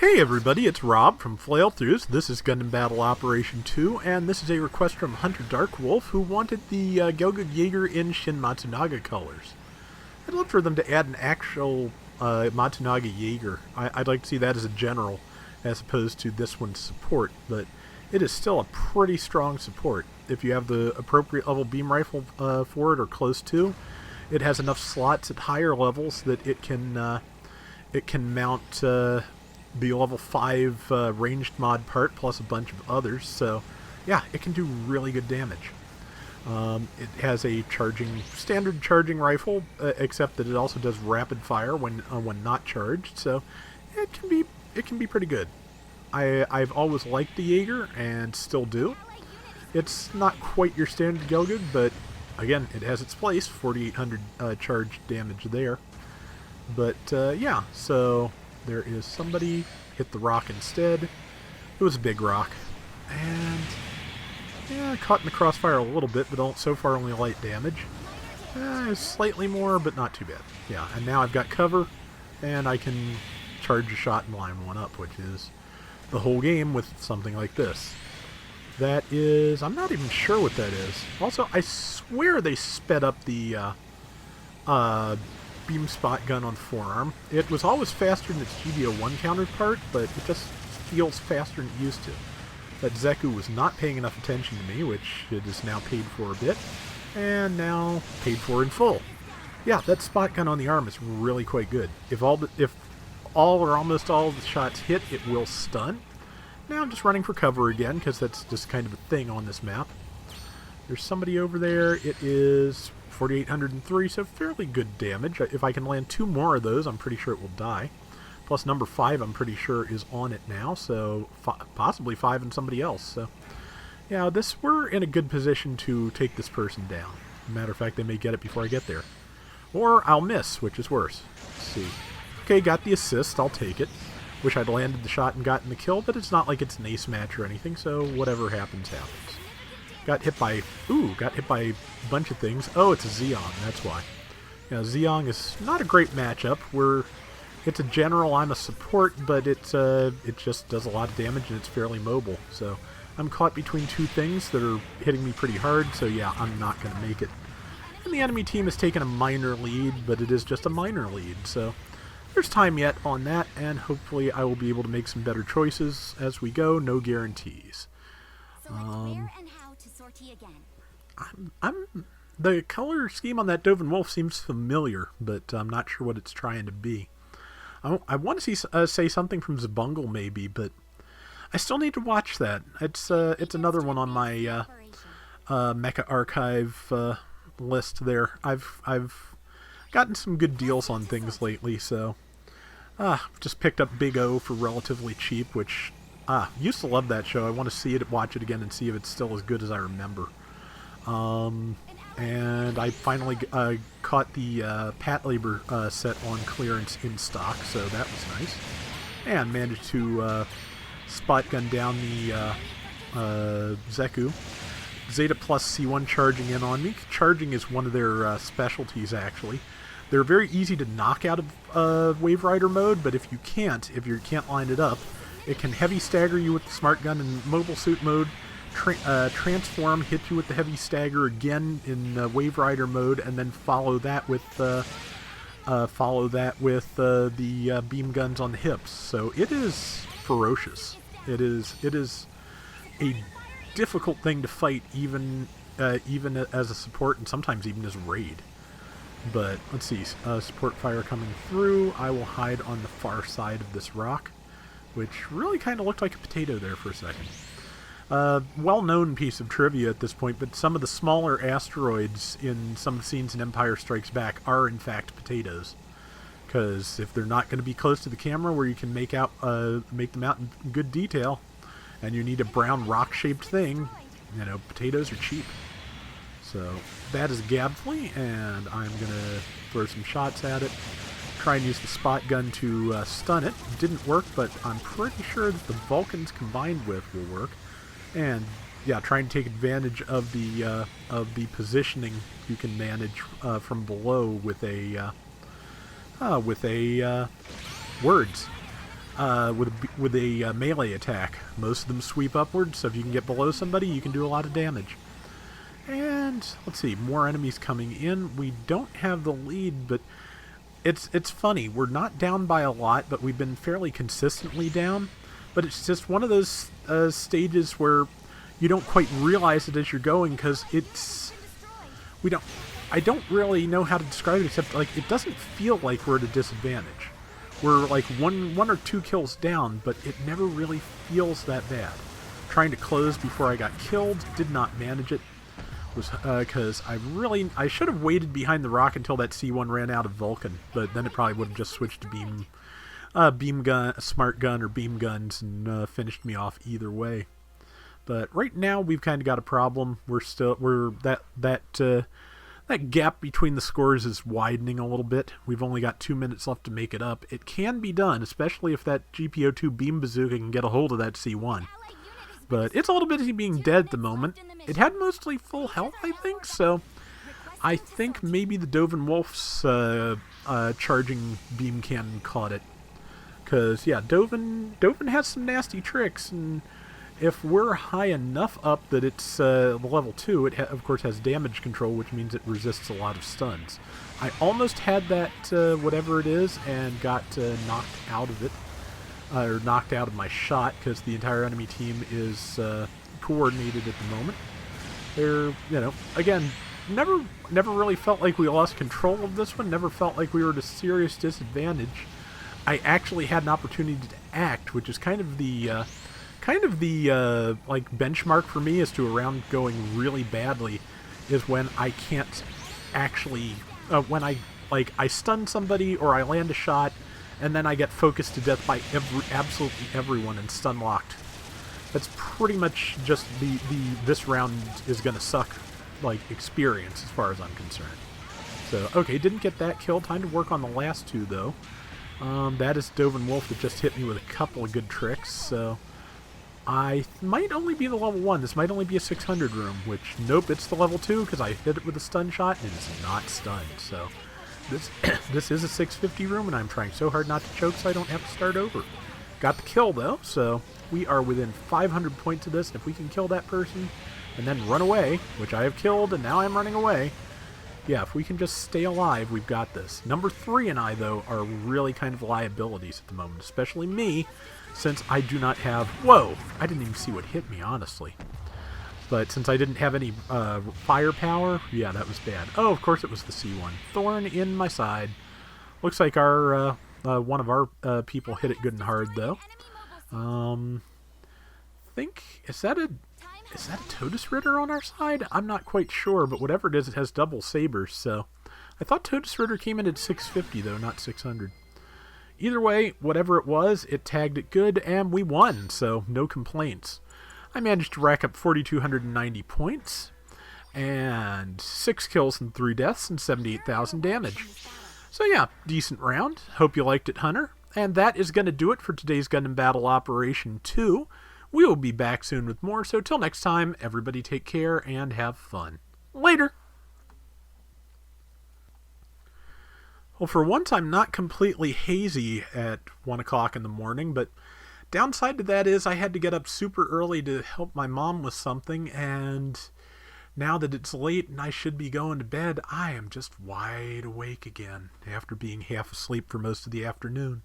Hey everybody, it's Rob from Flailthroughs. This is Gundam Battle Operation 2, and this is a request from Hunter Darkwolf, who wanted the Gelgoog Jager in Shin Matsunaga colors. I'd love for them to add an actual Matsunaga Jager. I'd like to see that as a general, as opposed to this one's support, but it is still a pretty strong support. If you have the appropriate level beam rifle for it, or close to, it has enough slots at higher levels that it can mount the level 5 ranged mod part plus a bunch of others, so yeah, it can do really good damage. It has a standard charging rifle, except that it also does rapid fire when not charged, so it can be pretty good. I've always liked the Jager and still do. It's not quite your standard Gelgoog, but again, it has its place. 4,800 charge damage there. But yeah, so there is somebody hit the rock instead. It was a big rock, and yeah, caught in the crossfire a little bit, but so far only light damage. Slightly more, but not too bad. Yeah, and now I've got cover, and I can charge a shot and line one up, which is the whole game with something like this. That is, I'm not even sure what that is. Also, I swear they sped up the beam spot gun on the forearm. It was always faster than its GBO1 counterpart, but it just feels faster than it used to. That Zeku was not paying enough attention to me, which it is now paid for a bit, and now paid for in full. Yeah, that spot gun on the arm is really quite good. If all or almost all of the shots hit, it will stun. Now I'm just running for cover again, because that's just kind of a thing on this map. There's somebody over there. It is 4,803, so fairly good damage. If I can land 2 more of those, I'm pretty sure it will die. Plus number 5, I'm pretty sure, is on it now, so possibly 5 and somebody else. So yeah, we're in a good position to take this person down. Matter of fact, they may get it before I get there. Or I'll miss, which is worse. Let's see. Okay, got the assist. I'll take it. Wish I'd landed the shot and gotten the kill, but it's not like it's an ace match or anything, so whatever happens, happens. Got hit by a bunch of things. Oh, it's a Zeong, that's why. Yeah, Zeong is not a great matchup. It's a general, I'm a support, but it just does a lot of damage and it's fairly mobile. So I'm caught between two things that are hitting me pretty hard, so yeah, I'm not going to make it. And the enemy team has taken a minor lead, but it is just a minor lead, so there's time yet on that, and hopefully I will be able to make some better choices as we go. No guarantees. The color scheme on that Dove and Wolf seems familiar, but I'm not sure what it's trying to be. I want to say something from Zabungle maybe, but I still need to watch that. It's another one on my Mecha Archive list there. I've gotten some good deals on things lately, so just picked up Big O for relatively cheap, which used to love that show. I want to see it, watch it again, and see if it's still as good as I remember. And I finally caught the Pat Labor set on clearance in stock, so that was nice. And managed to spot gun down the Zeku. Zeta Plus C1 charging in on me. Charging is one of their specialties, actually. They're very easy to knock out of Wave Rider mode, but if you can't line it up, it can heavy stagger you with the smart gun in mobile suit mode, transform, hit you with the heavy stagger again in Wave Rider mode, and then follow that with the beam guns on the hips. So it is ferocious. It is a difficult thing to fight, even as a support, and sometimes even as a raid. But let's see, support fire coming through. I will hide on the far side of this rock, which really kind of looked like a potato there for a second. Well-known piece of trivia at this point, but some of the smaller asteroids in some of the scenes in Empire Strikes Back are in fact potatoes. Because if they're not going to be close to the camera where you can make them out in good detail, and you need a brown rock-shaped thing, potatoes are cheap. So that is Gabfley, and I'm going to throw some shots at it. Try and use the spot gun to stun it. Didn't work, but I'm pretty sure that the Vulcans combined with will work. And yeah, try and take advantage of the positioning you can manage from below with a words. with a melee attack. Most of them sweep upwards, so if you can get below somebody, you can do a lot of damage. And let's see, more enemies coming in. We don't have the lead, but it's funny. We're not down by a lot, but we've been fairly consistently down. But it's just one of those stages where you don't quite realize it as you're going, because I don't really know how to describe it, except like it doesn't feel like we're at a disadvantage. We're like one or two kills down, but it never really feels that bad. Trying to close before I got killed, did not manage it. Was because I should have waited behind the rock until that C1 ran out of Vulcan, but then it probably would have just switched to beam gun, smart gun, or beam guns, and finished me off either way. But right now we've kind of got a problem. That gap between the scores is widening a little bit. We've only got 2 minutes left to make it up. It can be done, especially if that GPO2 beam bazooka can get a hold of that C1. But it's a little busy being dead at the moment. It had mostly full health, I think, so I think maybe the Dovin Wolf's charging beam cannon caught it. Because, yeah, Dovin has some nasty tricks, and if we're high enough up that it's level 2, it of course has damage control, which means it resists a lot of stuns. I almost had that, whatever it is, and got knocked out of it. Or knocked out of my shot, because the entire enemy team is coordinated at the moment. They're, again, never really felt like we lost control of this one, never felt like we were at a serious disadvantage. I actually had an opportunity to act, which is kind of the like benchmark for me as to a round going really badly, is when I can't actually, when I stun somebody or I land a shot, and then I get focused to death by absolutely everyone and stun locked. That's pretty much just this round is gonna suck, like, experience as far as I'm concerned. So, okay, didn't get that kill. Time to work on the last two, though. That is Dovin Wolf that just hit me with a couple of good tricks, so I might only be the level 1. This might only be a 600 room, which, nope, it's the level 2, because I hit it with a stun shot, and it's not stunned, so this is a 650 room, and I'm trying so hard not to choke so I don't have to start over. Got the kill, though, so we are within 500 points of this, and if we can kill that person and then run away, which I have killed, and now I'm running away, yeah, if we can just stay alive, we've got this. Number 3 and I, though, are really kind of liabilities at the moment, especially me, since I do not have... Whoa! I didn't even see what hit me, honestly. But since I didn't have any firepower, yeah, that was bad. Oh, of course it was the C1. Thorn in my side. Looks like our one of our people hit it good and hard, though. Is that a Totus Ritter on our side? I'm not quite sure, but whatever it is, it has double sabers, so... I thought Totus Ritter came in at 650, though, not 600. Either way, whatever it was, it tagged it good, and we won, so no complaints. I managed to rack up 4,290 points, and 6 kills and 3 deaths, and 78,000 damage. So yeah, decent round. Hope you liked it, Hunter. And that is going to do it for today's Gundam Battle Operation 2. We will be back soon with more, so till next time, everybody take care and have fun. Later! Well, for once, I'm not completely hazy at 1 o'clock in the morning, but downside to that is I had to get up super early to help my mom with something, and now that it's late and I should be going to bed, I am just wide awake again after being half asleep for most of the afternoon.